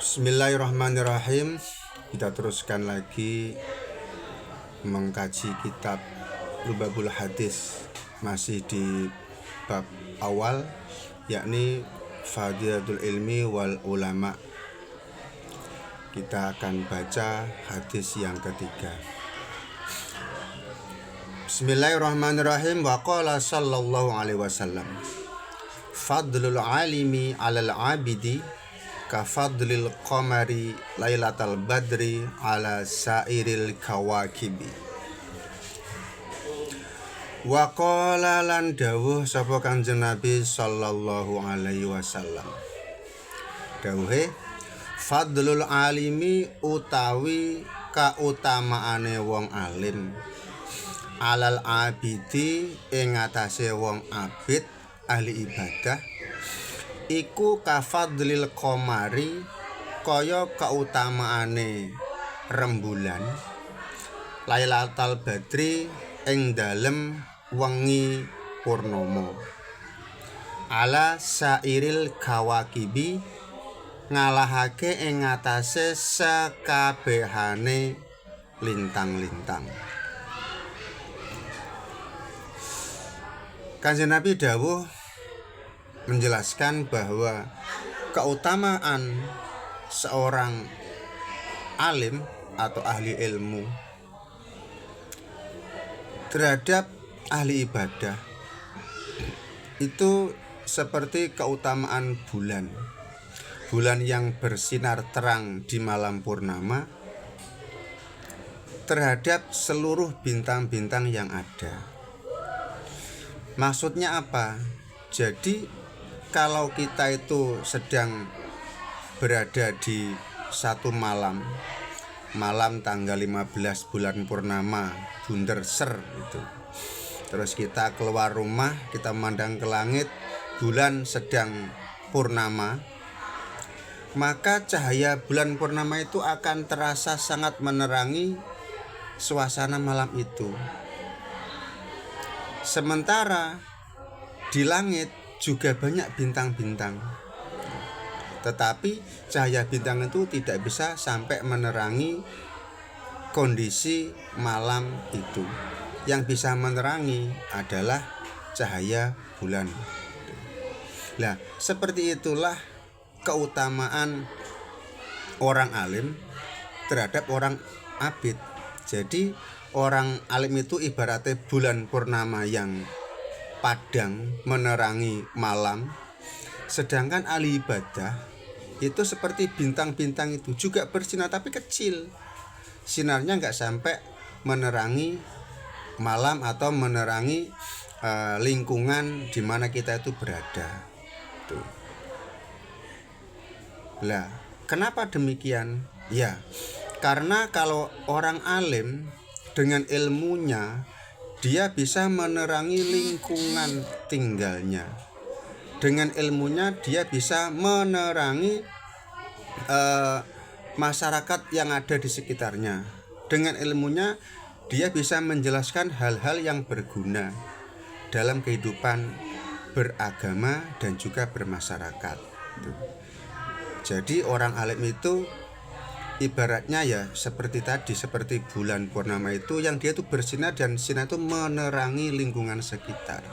Bismillahirrahmanirrahim. Kita teruskan lagi mengkaji kitab Lubabul Hadis, masih di bab awal, yakni Fadilatul Ilmi wal Ulama. Kita akan baca hadis yang ketiga. Bismillahirrahmanirrahim. Wa qala sallallahu alaihi wasallam, fadlul alimi 'alal 'abidi kafadlil qamari lailatal badri ala sairil kawakibi. Wa qala lan dawuh sapa Kanjeng Nabi sallallahu alaihi wasallam, dawuhe, fadlul alimi utawi kautamaane wong alim, alal abidi ing atase wong abid ahli ibadah, iku kafadlil qamari kaya kautamaane rembulan, lailatal badri ing dalem wengi purnama, ala sairil kawakibi ngalahake ing atase sakabehane lintang-lintang. Kanjeng Nabi dawuh menjelaskan bahwa keutamaan seorang alim atau ahli ilmu terhadap ahli ibadah itu seperti keutamaan bulan yang bersinar terang di malam purnama terhadap seluruh bintang-bintang yang ada. Maksudnya apa? Jadi kalau kita itu sedang berada di satu malam tanggal 15 bulan purnama, bunder ser itu. Terus kita keluar rumah, kita memandang ke langit, bulan sedang purnama, maka cahaya bulan purnama itu akan terasa sangat menerangi suasana malam itu. Sementara di langit juga banyak bintang-bintang, tetapi cahaya bintang itu tidak bisa sampai menerangi kondisi malam itu. Yang bisa menerangi adalah cahaya bulan. Nah, seperti itulah keutamaan orang alim terhadap orang abid. Jadi orang alim itu ibaratnya bulan purnama yang padang menerangi malam, sedangkan ahli ibadah itu seperti bintang-bintang itu juga bersinar tapi kecil, sinarnya nggak sampai menerangi malam atau menerangi lingkungan di mana kita itu berada. Tuh. Lah, kenapa demikian? Ya, karena kalau orang alim dengan ilmunya dia bisa menerangi lingkungan tinggalnya. Dengan ilmunya dia bisa menerangi masyarakat yang ada di sekitarnya. Dengan ilmunya dia bisa menjelaskan hal-hal yang berguna dalam kehidupan beragama dan juga bermasyarakat. Jadi orang alim itu ibaratnya ya seperti tadi, seperti bulan purnama itu yang dia itu bersinar dan sinar itu menerangi lingkungan sekitar.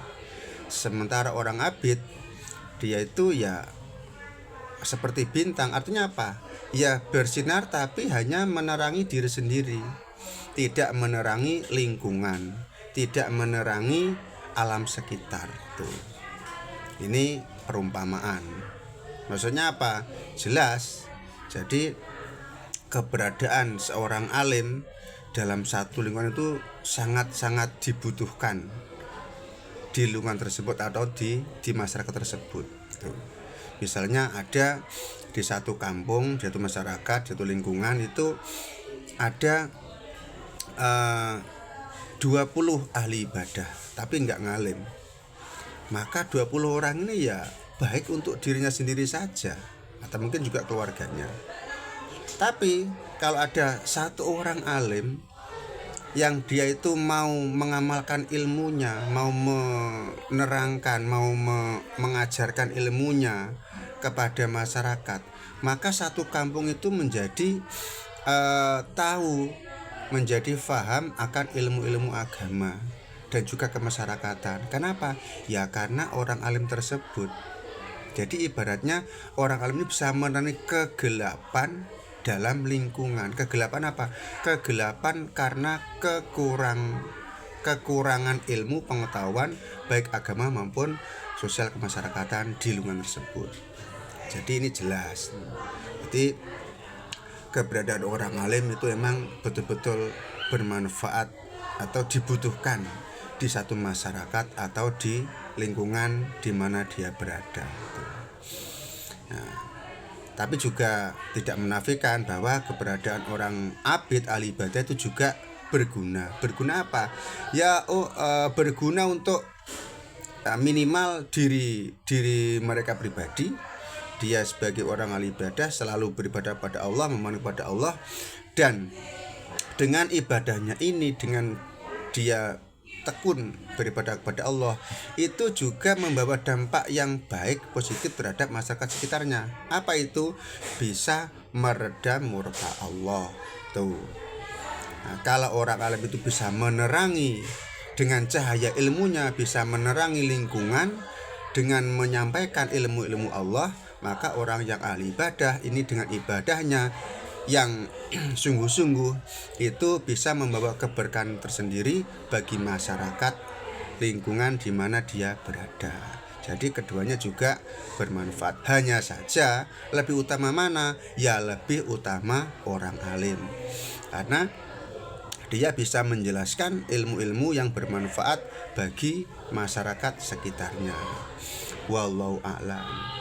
Sementara orang abid dia itu ya seperti bintang, artinya apa? Ya bersinar tapi hanya menerangi diri sendiri, tidak menerangi lingkungan, tidak menerangi alam sekitar. Tuh. Ini perumpamaan. Maksudnya apa? Jelas. Jadi keberadaan seorang alim dalam satu lingkungan itu sangat-sangat dibutuhkan di lingkungan tersebut atau di masyarakat tersebut. Tuh. Misalnya ada di satu kampung, di satu masyarakat, di satu lingkungan itu ada 20 ahli ibadah tapi nggak ngalim. Maka 20 orang ini ya baik untuk dirinya sendiri saja atau mungkin juga keluarganya. Tapi kalau ada satu orang alim yang dia itu mau mengamalkan ilmunya, mau menerangkan, mau mengajarkan ilmunya kepada masyarakat, maka satu kampung itu menjadi tahu, menjadi faham akan ilmu-ilmu agama dan juga kemasyarakatan. Kenapa? Ya karena orang alim tersebut. Jadi ibaratnya orang alim ini bisa menerangi kegelapan dalam lingkungan. Kegelapan apa? Kegelapan karena kekurangan ilmu pengetahuan baik agama maupun sosial kemasyarakatan di lingkungan tersebut. Jadi ini jelas. Jadi keberadaan orang alim itu memang betul-betul bermanfaat atau dibutuhkan di satu masyarakat atau di lingkungan di mana dia berada. Nah, tapi juga tidak menafikan bahwa keberadaan orang abid ahli ibadah itu juga berguna. Berguna apa? Ya berguna untuk minimal diri mereka pribadi. Dia sebagai orang ahli ibadah selalu beribadah pada Allah, memohon kepada Allah, dan dengan ibadahnya ini, dengan dia tekun beribadah kepada Allah, itu juga membawa dampak yang baik positif terhadap masyarakat sekitarnya. Apa itu? Bisa meredam murka Allah. Tuh. Nah, kalau orang alim itu bisa menerangi dengan cahaya ilmunya, bisa menerangi lingkungan dengan menyampaikan ilmu-ilmu Allah, maka orang yang ahli ibadah ini dengan ibadahnya yang sungguh-sungguh itu bisa membawa keberkahan tersendiri bagi masyarakat lingkungan di mana dia berada. Jadi keduanya juga bermanfaat. Hanya saja lebih utama mana? Ya lebih utama orang alim. Karena dia bisa menjelaskan ilmu-ilmu yang bermanfaat bagi masyarakat sekitarnya. Wallahu a'lam.